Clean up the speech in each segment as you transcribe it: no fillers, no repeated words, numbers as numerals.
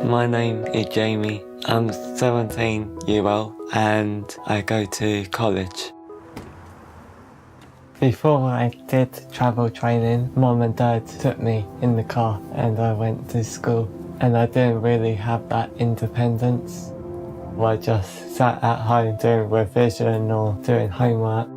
My name is Jamie. I'm 17-year-old and I go to college. Before I did travel training, Mum and Dad took me in the car and I went to school, and I didn't really have that independence. I just sat at home doing revision or doing homework.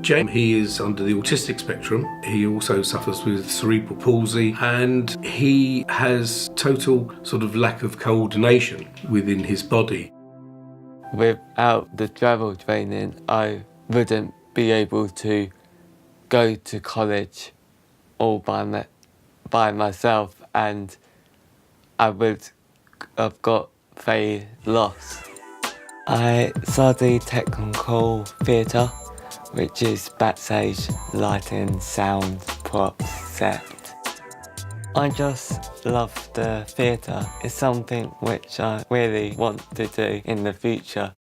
Jamie, he is under the autistic spectrum. He also suffers with cerebral palsy and he has total sort of lack of coordination within his body. Without the travel training, I wouldn't be able to go to college all by myself, and I would have got very lost. I study technical theatre, which is backstage, lighting, sound, props, set. I just love the theatre. It's something which I really want to do in the future.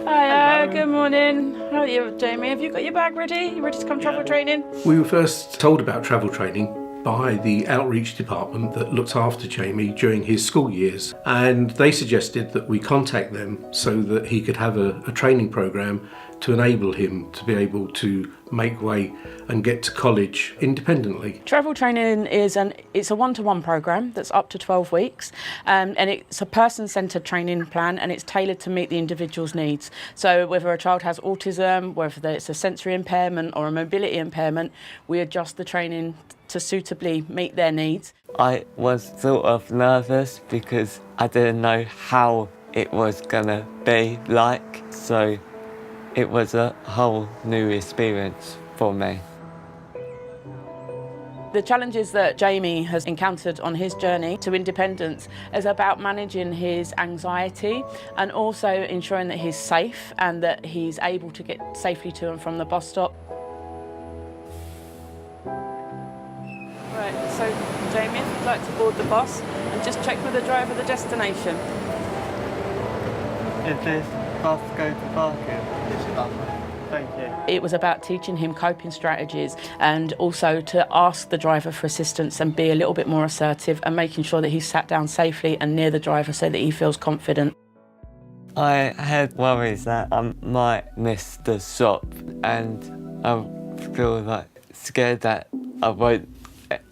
Hi, good morning. How are you, Jamie? Have you got your bag ready? You ready to come travel training? We were first told about travel training by the outreach department that looked after Jamie during his school years, and they suggested that we contact them so that he could have a training program to enable him to be able to make way and get to college independently. Travel training it's a one-to-one program that's up to 12 weeks, and it's a person-centred training plan, and it's tailored to meet the individual's needs. So whether a child has autism, whether it's a sensory impairment or a mobility impairment, we adjust the training to suitably meet their needs. I was sort of nervous because I didn't know how it was gonna be like, so it was a whole new experience for me. The challenges that Jamie has encountered on his journey to independence is about managing his anxiety and also ensuring that he's safe and that he's able to get safely to and from the bus stop. Right, so Jamie, if you'd like to board the bus and just check with the driver the destination. Is this bus go to Barking? Thank you. It was about teaching him coping strategies and also to ask the driver for assistance and be a little bit more assertive and making sure that he's sat down safely and near the driver so that he feels confident. I had worries that I might miss the shop, and I feel like scared that I won't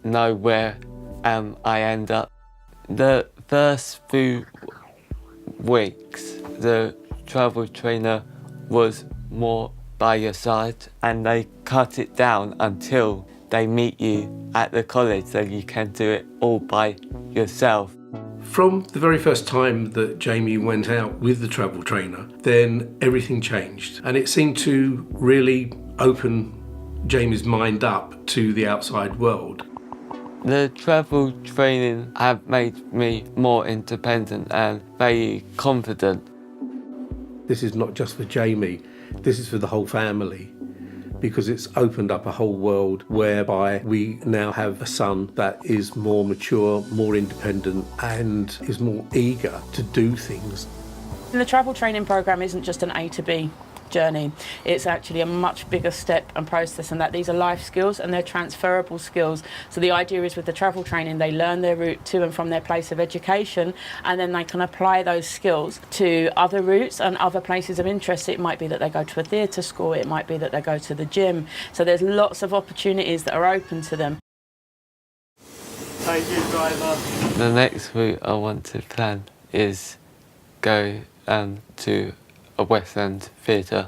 know where I end up. The first few weeks, the travel trainer was more by your side, and they cut it down until they meet you at the college so you can do it all by yourself. From the very first time that Jamie went out with the travel trainer, then everything changed, and it seemed to really open Jamie's mind up to the outside world. The travel training have made me more independent and very confident. This is not just for Jamie, this is for the whole family, because it's opened up a whole world whereby we now have a son that is more mature, more independent, and is more eager to do things. The travel training program isn't just an A to B journey. It's actually a much bigger step and process, and that these are life skills and they're transferable skills. So the idea is with the travel training, they learn their route to and from their place of education, and then they can apply those skills to other routes and other places of interest. It might be that they go to a theatre school, it might be that they go to the gym. So there's lots of opportunities that are open to them. Thank you, driver. The next route I want to plan is go to a West End theatre.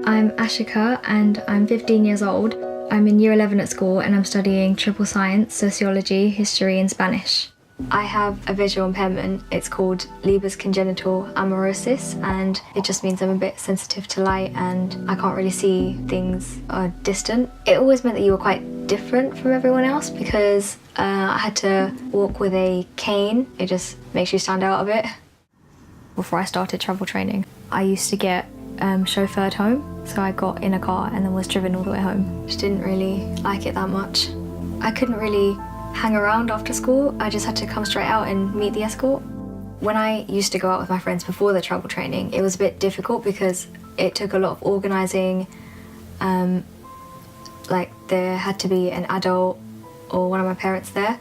I'm Ashika and I'm 15 years old. I'm in year 11 at school and I'm studying triple science, sociology, history and Spanish. I have a visual impairment. It's called Leber's congenital amaurosis, and it just means I'm a bit sensitive to light and I can't really see things distant. It always meant that you were quite different from everyone else because I had to walk with a cane. It just makes you stand out a bit. Before I started travel training, I used to get chauffeured home. So I got in a car and then was driven all the way home. Just didn't really like it that much. I couldn't really hang around after school. I just had to come straight out and meet the escort. When I used to go out with my friends before the travel training, it was a bit difficult because it took a lot of organising. Like there had to be an adult or one of my parents there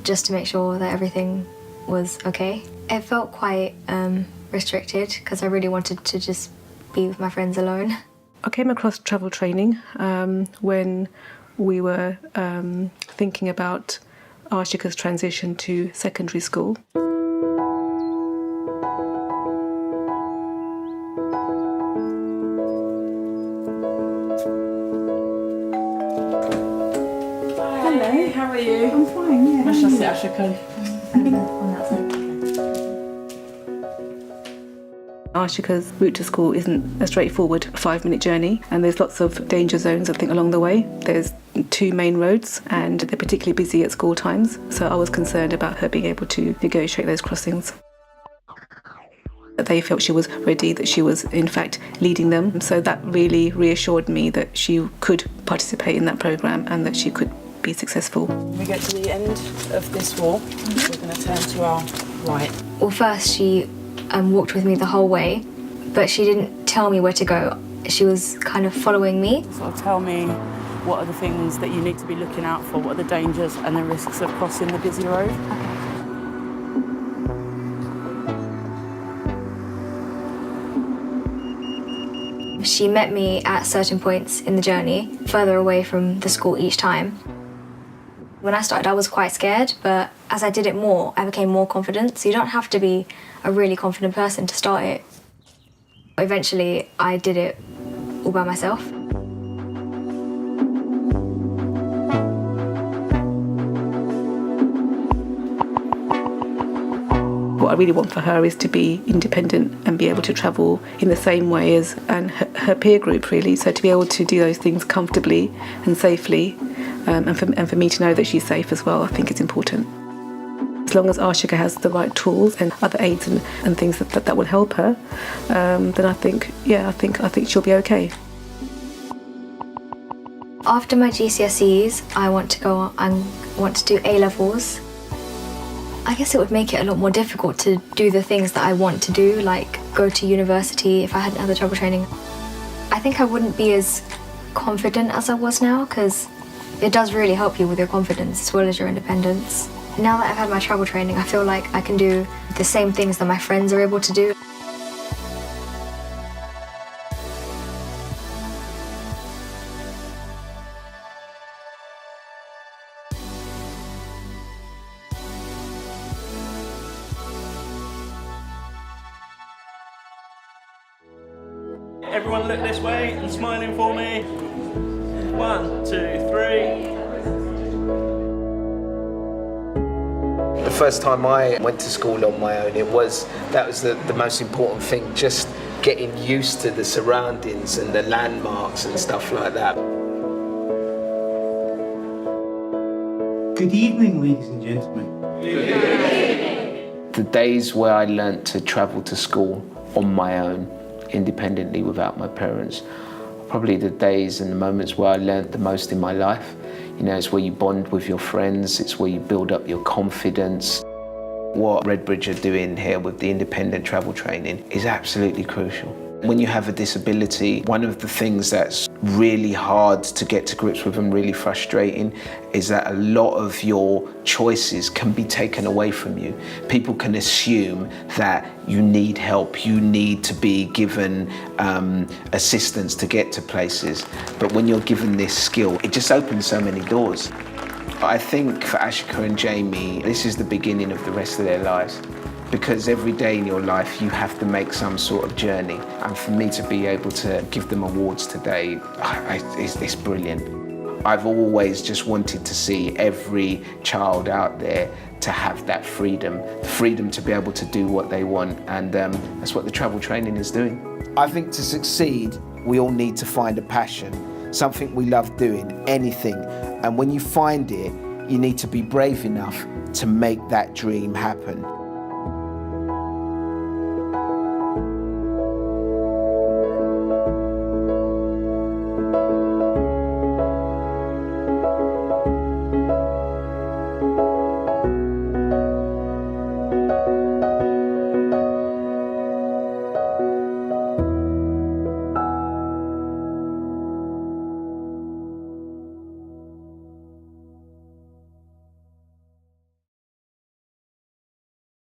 just to make sure that everything was okay. It felt quite restricted because I really wanted to just be with my friends alone. I came across travel training when we were thinking about Ashika's transition to secondary school. Hello, how are you? I'm fine, yeah. Let's just sit Ashika. On that side. Ashika's route to school isn't a straightforward 5-minute journey, and there's lots of danger zones, I think, along the way. There's 2 main roads and they're particularly busy at school times, so I was concerned about her being able to negotiate those crossings. They felt she was ready, that she was in fact leading them, so that really reassured me that she could participate in that programme and that she could be successful. We get to the end of this walk, we're going to turn to our right. Well, first she walked with me the whole way, but she didn't tell me where to go. She was kind of following me. So tell me, what are the things that you need to be looking out for? What are the dangers and the risks of crossing the busy road? She met me at certain points in the journey, further away from the school each time. When I started, I was quite scared, but as I did it more, I became more confident. So you don't have to be a really confident person to start it. Eventually, I did it all by myself. What I really want for her is to be independent and be able to travel in the same way as her peer group, really. So to be able to do those things comfortably and safely, and for me to know that she's safe as well, I think it's important. As long as Ashika has the right tools and other aids and things that will help her, then I think she'll be okay. After my GCSEs, I want to do A-levels. I guess it would make it a lot more difficult to do the things that I want to do, like go to university if I hadn't had the travel training. I think I wouldn't be as confident as I was now, because it does really help you with your confidence as well as your independence. Now that I've had my travel training, I feel like I can do the same things that my friends are able to do. Everyone look this way and smiling for me. 1, 2, 3. The first time I went to school on my own, that was the most important thing, just getting used to the surroundings and the landmarks and stuff like that. Good evening, ladies and gentlemen. The days where I learnt to travel to school on my own, independently without my parents, probably the days and the moments where I learnt the most in my life. You know, it's where you bond with your friends, it's where you build up your confidence. What Redbridge are doing here with the independent travel training is absolutely crucial. When you have a disability, one of the things that's really hard to get to grips with and really frustrating is that a lot of your choices can be taken away from you. People can assume that you need help, you need to be given assistance to get to places. But when you're given this skill, it just opens so many doors. I think for Ashika and Jamie, this is the beginning of the rest of their lives. Because every day in your life you have to make some sort of journey, and for me to be able to give them awards today, it's brilliant. I've always just wanted to see every child out there to have that freedom, the freedom to be able to do what they want, and that's what the travel training is doing. I think to succeed, we all need to find a passion, something we love doing, anything, and when you find it, you need to be brave enough to make that dream happen.